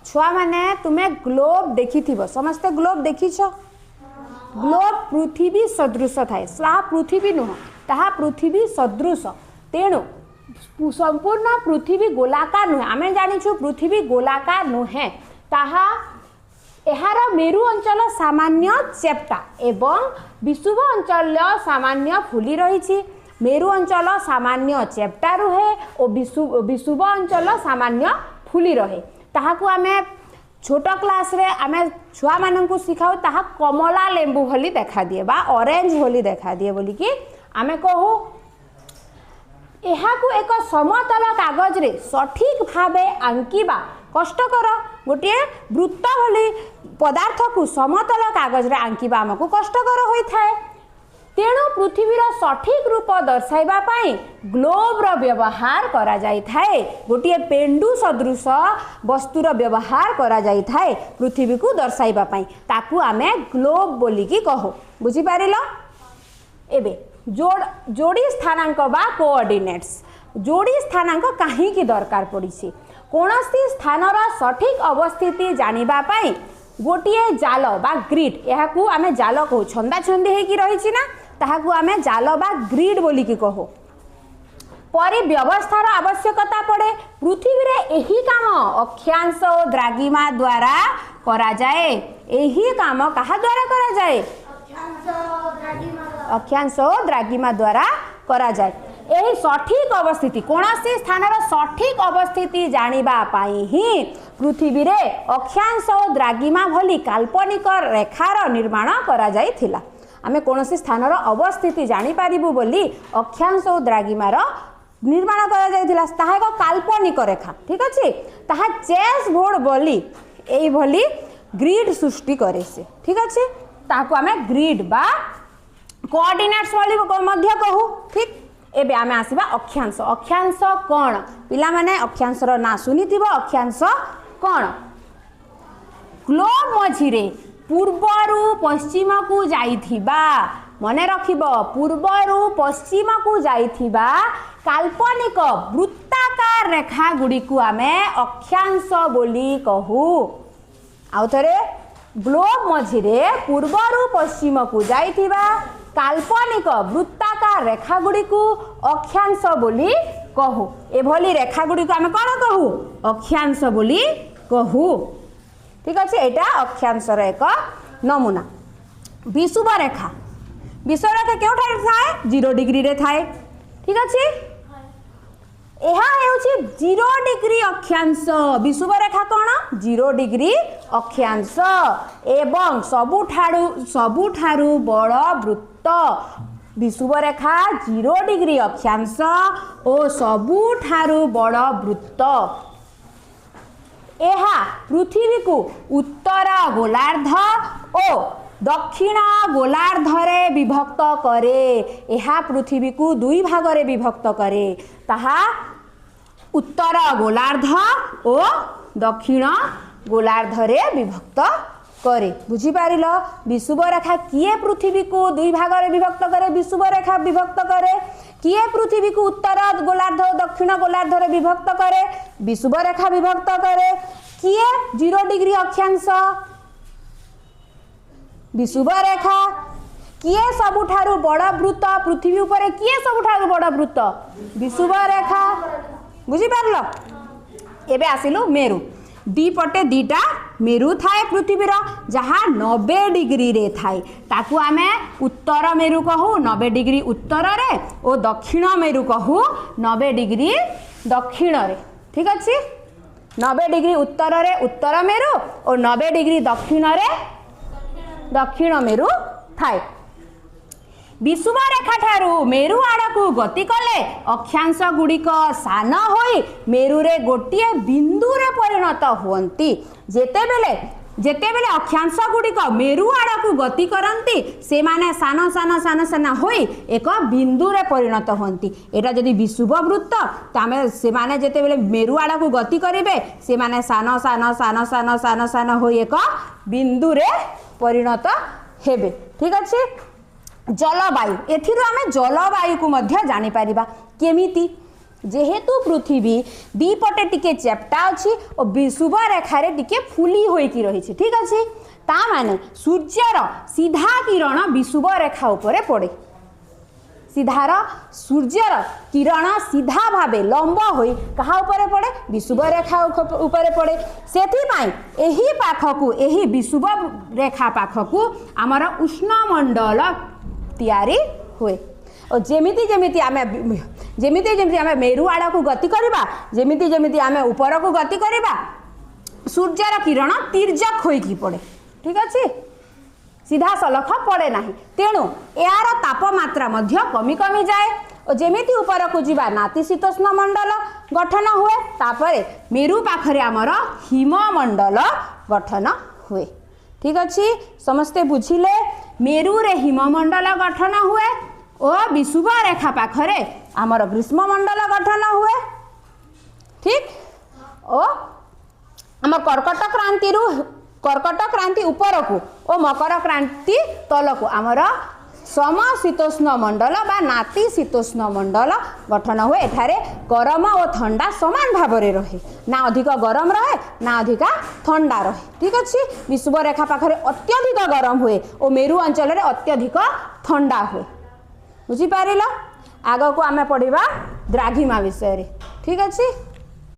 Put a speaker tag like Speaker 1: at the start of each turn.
Speaker 1: छुआ माने तुमे ग्लोब देखि समस्ते ग्लोब देखिछ ग्लोब पृथ्वी सदृश थाए पृथ्वी नुह ताहा पृथ्वी सदृश तेणु संपूर्ण पृथ्वी गोलाकार नुहे आम जानिछु पृथ्वी गोलाकार नुहे ताहा एहार मेरु अंचल सामान्य चेप्टा एवं विषुव अंचल सामान्य फुली रही मेरु अंचल सामान्य चेप्टा रुहे और विषुव अंचल सामान्य फुली रहे ताहाकु आमे छोट क्लास रे आमे छुआ माननकु सिखाउ ताहा कमला लेंबू भली देखा दिए बा ऑरेंज भली देखा दिए बोली कि आमे कहू एहाकु एक समतल कागज रे सठिक भावे आंकिबा कष्टकर गोटे वृत्त भली पदार्थ को समतल कागज रे आंकिबा हमकु कष्टकर होई थाए तेणु पृथ्वीर सठिक रूप दर्शाइबा पाई ग्लोब रो व्यवहार करा जाई थाए गोटे पेंडु सदृश वस्तुर व्यवहार करा जाई थाए पृथ्वी को दर्शाइबा पाई ताकू आमे ग्लोब बोली की कहो बुझी पारिलो एबे जोड़ी स्थानांक बा कोऑर्डिनेट्स जोड़ी स्थानांक काहे की दरकार पड़िछि कोनोसी स्थानर सठिक अवस्थिति जानिबा पाई गोटिए जाल बा ग्रिड याकू आमे जाल कहू छंदा छंदी हेकी रहिछि ना ताहाकू आमे जाल बा ग्रिड बोली की कहो परि व्यवस्थार आवश्यकता पड़े पृथ्वी रे एही काम अक्षांश और द्राघिमा द्वारा करा जाए एही काम कहा द्वारा करा जाए अक्षांश और द्राघिमा द्वारा करा जाए एही सठिक अवस्थिति कोनोसी स्थानर सठिक अवस्थिति जानिबा पाई ही पृथ्वी रे अक्षांश और द्राघिमा भली काल्पनिक रेखार निर्माण करा जाइथिला आमे कोनोसी स्थानर अवस्थिति जानि पारिबु बोली अक्षांश और द्राघिमार निर्माण करा जाइथिला ताहा एक काल्पनिक रेखा ठीक अछि ताहा चेस बोर्ड बोली एई भली ग्रिड सृष्टि करे से ठीक अछि ताहाको आमे ग्रिड बा कोऑर्डिनेट्स बोली मध्य कहू ठीक एबे आमे आसीबा अक्षांश अक्षांश कोन पिला माने अक्षांशर ना सुनिथिबो अक्षांश कोन ग्लोब मझिरे पूर्वरु पश्चिम को जाइथिबा मने रखिबो पूर्वरु पश्चिम को जाइथिबा काल्पनिक वृत्ताकार रेखा गुडी को आमे अक्षांश बोली कहू आउ थरे ग्लोब मझिरे पूर्वरु पश्चिम को जाइथिबा काल्पनिक वृत्ताकार रेखा गुडी को अक्षांश बोली कहू एभली रेखा गुडी को आमे कोन कहू अक्षांश बोली कहू ठीक अछि एटा अक्षांशर एक नमूना विषुव रेखा केउठारे थाए 0 डिग्री रे थाए ठीक अछि एहा हेउछि 0 डिग्री अक्षांश विषुव रेखा कोन 0 डिग्री अक्षांश एवं सबुठारु बड़ वृत्त विषुव रेखा 0 डिग्री अक्षांश और सबुठारु बड़ वृत्त एहा पृथ्वी को उत्तर गोलार्ध और दक्षिण गोलार्ध रे विभक्त करे एहा पृथ्वी को 2 भाग रे विभक्त करे ताहा उत्तर गोलार्ध और दक्षिण गोलार्ध रे विभक्त करे बुझी पारिलो विषुव रेखा किए पृथ्वी को 2 भाग रे विभक्त करे विषुव रेखा विभक्त करे किए पृथ्वी को उत्तर गोलार्ध और दक्षिण गोलार्ध रे विभक्त करे विषुव रेखा विभक्त करे किए 0 डिग्री अक्षांश विषुव रेखा किए सबुठारु बड़ वृत्त पृथ्वी ऊपर किए सबुठारु बड़ वृत्त विषुव रेखा बुझी पारलो एबे आसिलु मेरु दी पटे दीटा मेरु थाए पृथ्वी रो जहा 90 डिग्री रे थाए ताकू आमे उत्तर मेरु कहू 90 डिग्री उत्तर रे और दक्षिण मेरु कहू 90 डिग्री दक्षिण रे ठीक अछि 90 डिग्री उत्तर रे उत्तर मेरु और 90 डिग्री दक्षिण रे दक्षिण मेरु थाए विषुव रेखा ठारू मेरु आड़कू गति कले अक्षांश गुड़िक सान होई मेरु रे गोटिए बिंदु रे परिणत होंती जेतेबेले अक्षांश गुड़िक मेरु आड़कू गति करंती से माने सान सान सान सान होई एक बिंदु रे परिणत होंती एटा जदि विषुव वृत्त तामे से माने जेतेबेले मेरु आड़कू गति करिवे से माने सान सान सान सान सान सान होई एक बिंदु रे परिणत हेबे ठीक अछि जलवायु एथिरो आमे जलवायु को मध्य जानि परिबा केमिति जेहेतु पृथ्वी दीपटे टिके चेप्टा अच्छी और विषुव रेखार टिके फुली होइकी रही ठीक अच्छे ता माने सूर्यर सीधा किरण विषुव रेखा उपरे पड़े सीधार सूर्यर किरण सीधा भावे लंब होई कहा उपरे पड़े विषुव रेखा उपरे पड़े सेथिपाई एही पाखकु एही विषुव रेखा पाखकु आमर उष्णमंडल तैयारी हुए और जेमिति जेमिति आमे मेरु आड़ को गति करबा जेमिति जेमिति आमे ऊपर को गति करबा सूर्यर किरण तिर्यक होइकी पड़े ठीक अच्छे सीधा सलख पड़े नाही तेणु यार तापमात्रा मध्य कमी कमी जाए और जेमिति ऊपर को जीवा नातिशीतोष्ण मंडल गठन हुए तापरे मेरु पाखरे आमर हिममंडल गठन हुए ठीक अच्छे समस्ते बुझिले मेरु रे हिममंडल गठन हुए और विषुव रेखा पाखरे आमर ग्रीष्ममंडल गठन हुए ठीक और आम कर्कट क्रांति ऊपर को और मकर क्रांति तल को आमर समशीतोष्ण मंडल बा नातिशीतोष्ण मंडल गठन हुए एठारे गरम और ठंडा समान भाव में रहे ना अधिक गरम रहे ना अधिक ठंडा रहे ठीक अच्छे विषुव रेखा पाखरे अत्यधिक गरम हुए और मेरु अंचल में अत्यधिक ठंडा हुए बुझीपार आग को आम पढ़ा द्राघिमा विषय ठीक अच्छे।